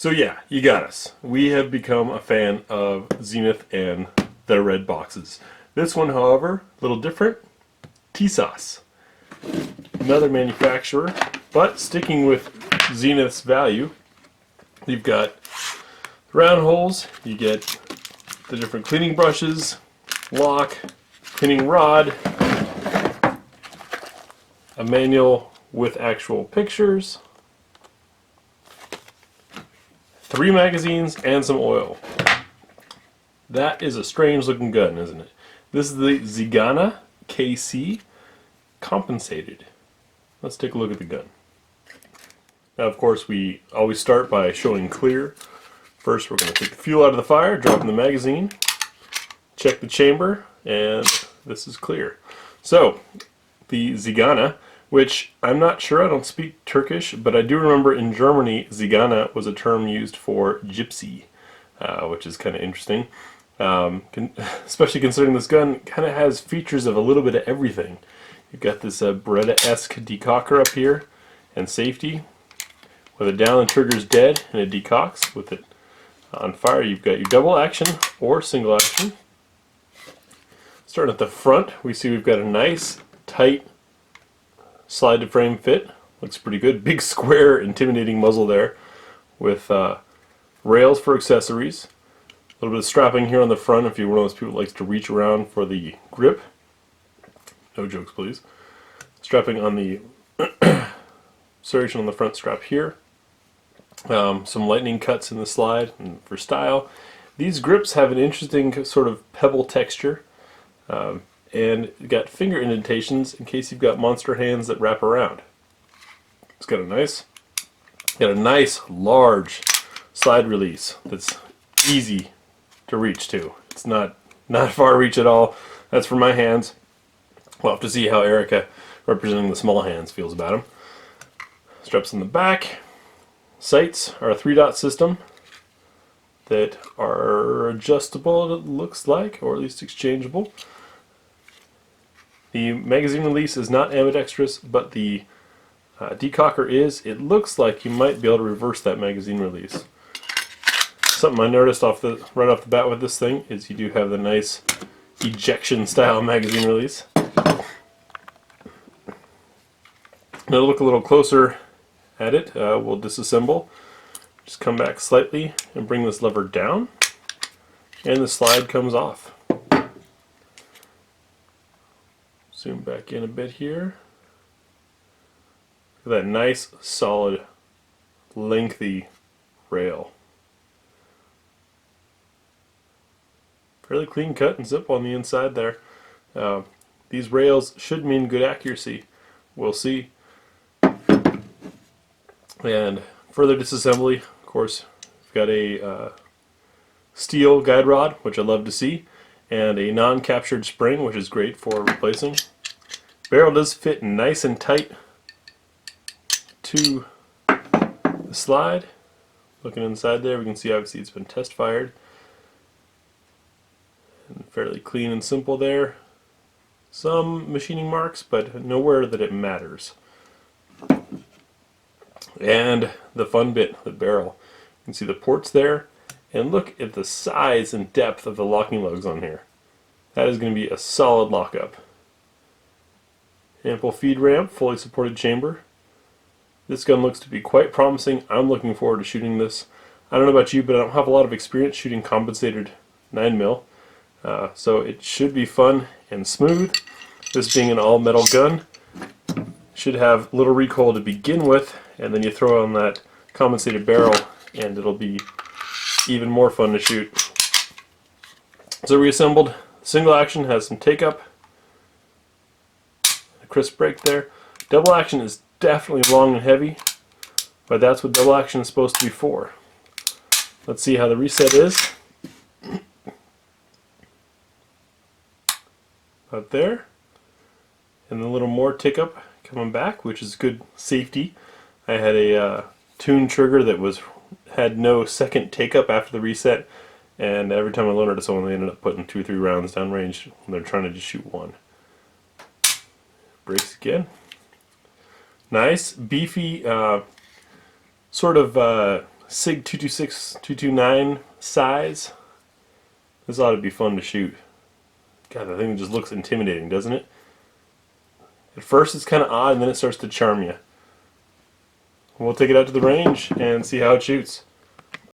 So yeah, you got us. We have become a fan of Zenith and their red boxes. This one, however, a little different. Tisas, another manufacturer, but sticking with Zenith's value, you've got round holes, you get the different cleaning brushes, lock, cleaning rod, a manual with actual pictures, 3 magazines, and some oil. That is a strange looking gun, isn't it? This is the Zigana KC compensated. Let's take a look at the gun. Now, of course, we always start by showing clear. First, we're going to take the fuel out of the fire, drop in the magazine, check the chamber, and this is clear. So, the Zigana, which I'm not sure, I don't speak Turkish, but I do remember in Germany, Zigana was a term used for gypsy, which is kind of interesting. Especially considering this gun kind of has features of a little bit of everything. You've got this Beretta-esque decocker up here, and safety. With it down, the trigger's dead, and it decocks. With it on fire, you've got your double action or single action. Starting at the front, we see we've got a nice, tight slide to frame fit. Looks pretty good. Big square intimidating muzzle there with rails for accessories. A little bit of strapping here on the front if you're one of those people that likes to reach around for the grip. No jokes, please. Strapping on the serration on the front strap here. Some lightning cuts in the slide and for style. These grips have an interesting sort of pebble texture. And got finger indentations in case you've got monster hands that wrap around. It's got a nice large slide release that's easy to reach to. It's not far reach at all. That's for my hands. We'll have to see how Erica, representing the small hands, feels about them. Straps in the back. Sights are a 3-dot system that are adjustable, it looks like, or at least exchangeable. The magazine release is not ambidextrous, but the decocker is. It looks like you might be able to reverse that magazine release. Something I noticed right off the bat with this thing is you do have the nice ejection style magazine release. Now to look a little closer at it, we'll disassemble. Just come back slightly and bring this lever down, and the slide comes off. Zoom back in a bit here. Look at that nice, solid, lengthy rail. Fairly clean cut and zip on the inside there. These rails should mean good accuracy. We'll see. And further disassembly, of course, we've got a steel guide rod, which I love to see, and a non-captured spring, which is great for replacing. Barrel does fit nice and tight to the slide. Looking inside there, we can see obviously it's been test fired. And fairly clean and simple there. Some machining marks, but nowhere that it matters. And the fun bit, the barrel. You can see the ports there, and look at the size and depth of the locking lugs on here. That is going to be a solid lockup. Ample feed ramp, fully supported chamber. This gun looks to be quite promising. I'm looking forward to shooting this. I don't know about you, but I don't have a lot of experience shooting compensated 9mm. So it should be fun and smooth. This being an all-metal gun, should have little recoil to begin with, and then you throw on that compensated barrel and it'll be even more fun to shoot. So reassembled. Single action has some take up. A crisp break there. Double action is definitely long and heavy, but that's what double action is supposed to be for. Let's see how the reset is. Out there. And a little more tick up coming back, which is good safety. I had a tuned trigger that had no second take up after the reset, and every time I loaned it to someone, they ended up putting 2 or 3 rounds downrange when they're trying to just shoot one. Brakes again. Nice, beefy, sort of SIG 226, 229 size. This ought to be fun to shoot. God, that thing just looks intimidating, doesn't it? At first it's kind of odd, and then it starts to charm you. We'll take it out to the range and see how it shoots.